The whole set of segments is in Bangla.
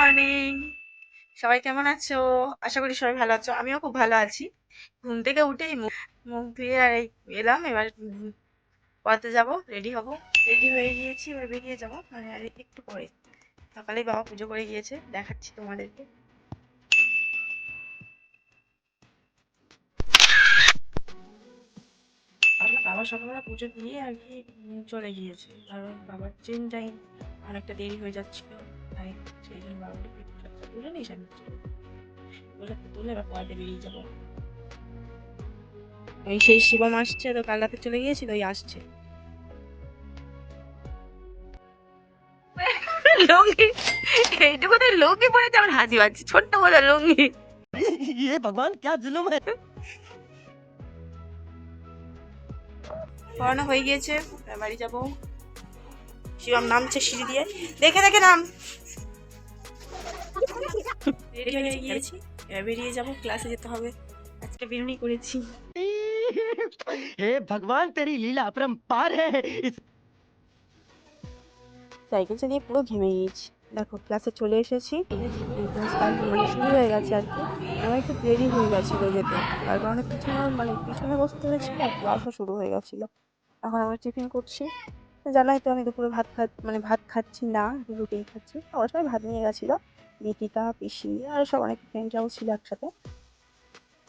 মর্নিং, সবাই কেমন আছো? আশা করি সবাই ভালো আছো। আমিও খুব ভালো আছি। ঘুম থেকে উঠেই মুখ মুখ ধুয়ে আর এই এলাম। এবার পড়াতে যাব, রেডি হব। রেডি হয়ে গিয়েছি, এবার বেরিয়ে যাব, মানে আর একটু পরে। সকালেই বাবা পুজো করে গিয়েছে, দেখাচ্ছি তোমাদেরকে। বাবা সকালবেলা পুজো দিয়ে আর কি চলে গিয়েছে, কারণ বাবার ট্রেন টাইম অনেকটা দেরি হয়ে যাচ্ছিল, তাই সেই জন্য বাবাকে পিঠটা তুলে নিয়ে তুলে এবার পড়াতে বেরিয়ে যাবো। ওই সেই শিবম আসছে, তো কাল রাতে চলে গিয়েছিল, ওই আসছে। লুঙ্গি, এইটুকুতে লুঙ্গি পরে যেমন হাসি পাচ্ছে, ছোট্ট মতো লুঙ্গি। ये भगवान क्या जुल्म है। পড়ানো হয়ে গিয়েছে, বাড়ি যাবো। শিবম নামছে সিঁড়ি দিয়ে, দেখে দেখে নাম। রেডি হয়ে গিয়েছি, এবার বেরিয়ে যাবো, ক্লাসে যেতে হবে। আজকে বেরুনি করেছি। हे भगवान तेरी लीला अपरंपार है। সাইকেল চালিয়ে পুরো ঘেমে গিয়েছি। দেখো ক্লাসে চলে এসেছি, মানে শুরু হয়ে গেছে আর কি। আমার একটু দেরি হয়ে গেছিলো যেতে, তার কারণে পিছনে বসতে হয়েছিল, আর ক্লাসও শুরু হয়ে গেছিলো। এখন আমি টিফিন করছি। জানাই তো আমি দুপুরে ভাত খাচ্ছি না, রুটি খাচ্ছি। ওরা সবাই ভাত নিয়ে গেছিলো, দীপিকা, পিসি আর সব অনেক ফ্রেন্ডরাও ছিল একসাথে।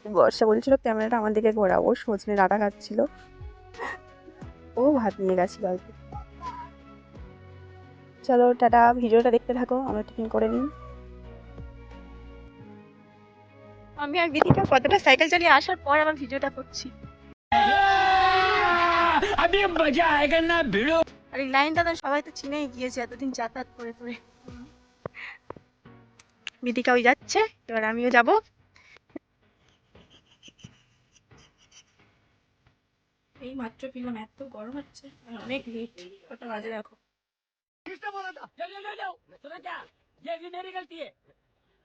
বর্ষা বলছিল ক্যামেরাটা আমার দিকে ঘোরাবো, সজনে ডাঁটা খাচ্ছিল, ও ভাত নিয়ে গেছিলো আর কি। চলো টাটা, ভিডিওটা দেখতে থাকো, আমরা টিফিন করে নিই। আমি আর বিথিকা কতটা সাইকেল চালিয়ে আসার পর আমার ভিডিওটা করছি। अभी मजा आएगा ना भिड़ो। আর এই লাইনটা তো সবাই তো চিনেই গিয়েছে এতদিন যাতায়াত করে করে। বিথিকা ওই যাচ্ছে, এবার আমিও যাব। এই মাত্র ফিরলাম, এত গরম হচ্ছে আর অনেক লেট। কটা বাজে দেখো। किसने बोला था? जाओ जाओ जाओ। सुना क्या? ये भी मेरी गलती है।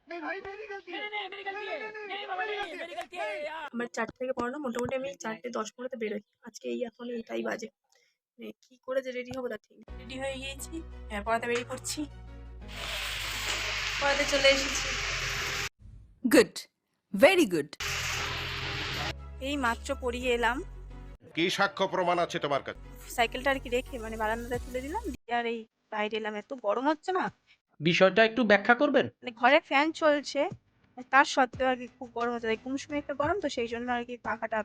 नहीं भाई मेरी गलती है। नहीं मेरी गलती है। नहीं बाबा नहीं मेरी गलती है यार। আমার 4টে থেকে পড়ানো, মোটামুটি আমি 4:10-15 বেরোই। আজকে এই এখন এইটাই বাজে। কি করে যে রেডি হবো তা ঠিক নেই। রেডি হয়ে গিয়েছি, হ্যাঁ পড়াতে বেরিয়ে পড়ছি। পড়াতে চলে এসেছি। Good. Very good. এই মাত্র পড়িয়ে এলাম। কি সাক্ষ্য প্রমাণ আছে তোমার কাছে? সাইকেলটা আর কি রেখে বারান্দাতে তুলে দিলাম, দিয়ে আর এই বাইরে এলাম। এত গরম হচ্ছে না, বিষয়টা একটু ব্যাখ্যা করবেন? মানে ঘরে ফ্যান চলছে, তার সত্ত্বেও আর কি খুব গরম হচ্ছে। তাই কুমসুমি একটা গরম, তো সেই জন্য আর কি পাখাটা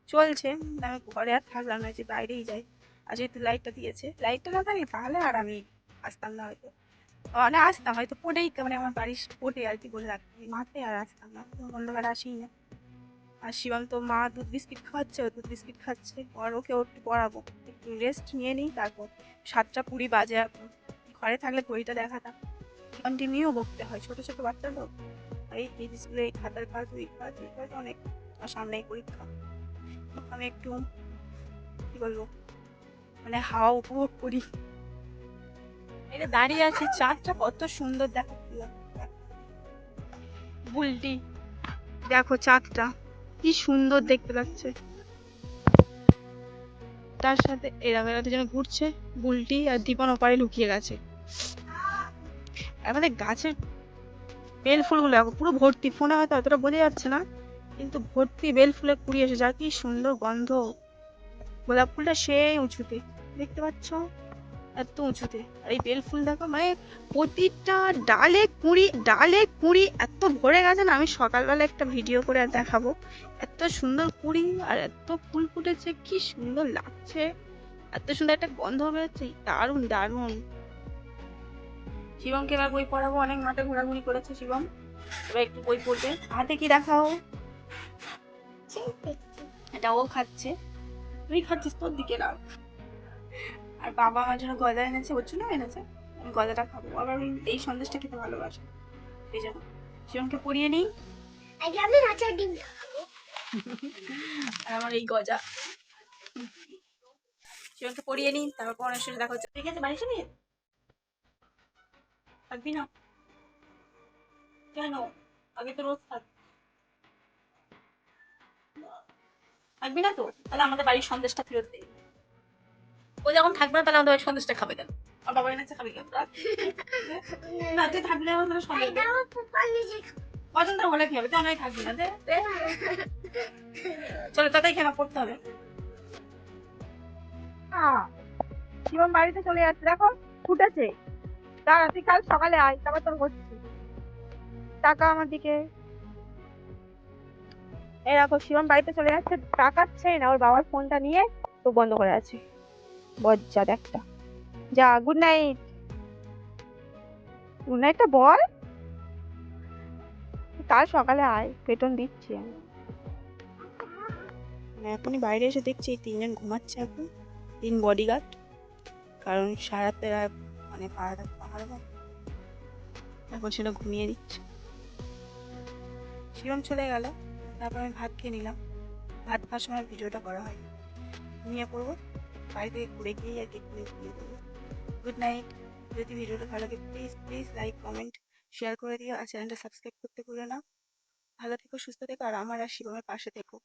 চলছে। আমি ঘরে আর থাকলাম না, যে বাইরেই যাই। আর যেহেতু লাইটটা দিয়েছে, লাইটটা না থাকলে তাহলে আর আমি আসতাম না হয়তো। মানে আসতাম হয়তো পড়েই, মানে আমার বাড়ির পড়ে আর কি বলে রাখতাম, মাঠে আর আসতাম না, অন্ধকার আসেই না। আর শিবম তো মা দুধ বিস্কিট খাওয়াচ্ছে, ও দুধ বিস্কিট খাচ্ছে, আর ওকে একটু পড়াবো, একটু রেস্ট নিয়ে নিই। তারপর 7টা 20 বাজে এখন। ঘরে থাকলে ঘড়িটা দেখাতাম, কন্টিনিউ বকতে হয়, ছোট ছোট বাচ্চা তো। এই স্কুলে এই খাতার কাজ, ওই কাজ, এই কাজ অনেক। আর সামনেই পরীক্ষা। আমি একটু কি বলবো, মানে হাওয়া উপভোগ করি। এটা দাঁড়িয়ে আছি, চাঁদটা কত সুন্দর দেখাচ্ছিল। বুলটি, দেখো চাঁদটা কি সুন্দর দেখতে লাগছে। তার সাথে এরকম এরা দুজনে ঘুরছে, বুলটি আর দীপন ওপারে লুকিয়ে গেছে। আমাদের গাছের বেল ফুলগুলো দেখো, পুরো ভর্তি। ফোনে হয়তো অতটা বোঝা যাচ্ছে না, কিন্তু ভর্তি বেল ফুলের কুড়ি এসে, যার কি সুন্দর গন্ধ। গোলাপ ফুলটা সেই উঁচুতে, দেখতে পাচ্ছ, এত উঁচুতে। আর এই বেল ফুল দেখো, মানে প্রতিটা ডালে কুঁড়ি এত ভরে গেছে না। আমি সকালবেলা একটা ভিডিও করে আর দেখাবো। এত সুন্দর কুঁড়ি আর এত ফুল ফুটেছে, কি সুন্দর লাগছে। এত সুন্দর একটা গন্ধ বেরোচ্ছে, দারুণ দারুণ। শিবমকে এবার বই পড়াবো, অনেক মাঠে ঘোরাঘুরি করেছে শিবম, এবার একটু বই পড়বে। হাতে কি দেখাও? এটা ও খাচ্ছে, তুই খাচ্ছিস, তোর দিকে রাখ। আর বাবা আমার জন্য গজা এনেছে, ওর জন্য এনেছে। আমি গজাটা খাবো, আবার আমি এই সন্দেশটা খেতে ভালোবাসি, এই জন্য। শিবমকে পরিয়ে নিই। আর আমার এই গজা, শিবমকে পরিয়ে নিই, তারপর পড়ার শেষে দেখা হচ্ছে। ঠিক আছে, বাড়ি চলে থাকবি না কেন? আগে তো রোজ থাকবি না তো? তাহলে আমাদের বাড়ির সন্দেশটা ফেরত দে। ও যখন থাকবে না, তাহলে আমাদের বাড়ির সন্দেশটা খাবে কেন? আর বাবা এনেছে খাবি কেন? না তুই থাকবি না আমার সঙ্গে পছন্দ বলে কি হবে তুই অনেক থাকবি না দে দে। চলো তাতেই কেন পড়তে হবে শিবম বাড়িতে চলে যাচ্ছে দেখো ফুটেছে দাঁড়া তুই কাল সকালে আয় তারপর তোর বসছি টাকা আমার দিকে এই দেখো শিবম বাড়িতে চলে যাচ্ছে তাকাচ্ছে না ওর বাবার ফোনটা নিয়ে তো বন্ধ করে আছে বজ্জাত একটা যা গুড নাইট গুড নাইটটা বল কাল সকালে আয় বেতন দিচ্ছি আমি এখনই বাইরে এসে দেখছি এই তিনজন ঘুমাচ্ছে এখন তিন বডিগার্ড কারণ সারাতে মানে পাহাড় এখন সেটা ঘুমিয়ে দিচ্ছে শিবম চলে গেল তারপর আমি ভাত খেয়ে নিলাম ভাত খাওয়ার সময় ভিডিওটা করা হয় ঘুমিয়ে পড়বো বাড়ি থেকে ঘুরে গিয়ে আর কি ঘুমিয়ে পড়বো গুড নাইট যদি ভিডিওটা ভালো লাগে please please like comment share করে দিও আর চ্যানেলটা সাবস্ক্রাইব করতে ভুলো না ভালো থেকো সুস্থ থেকো আর আমার আর শিবমের পাশে থেকো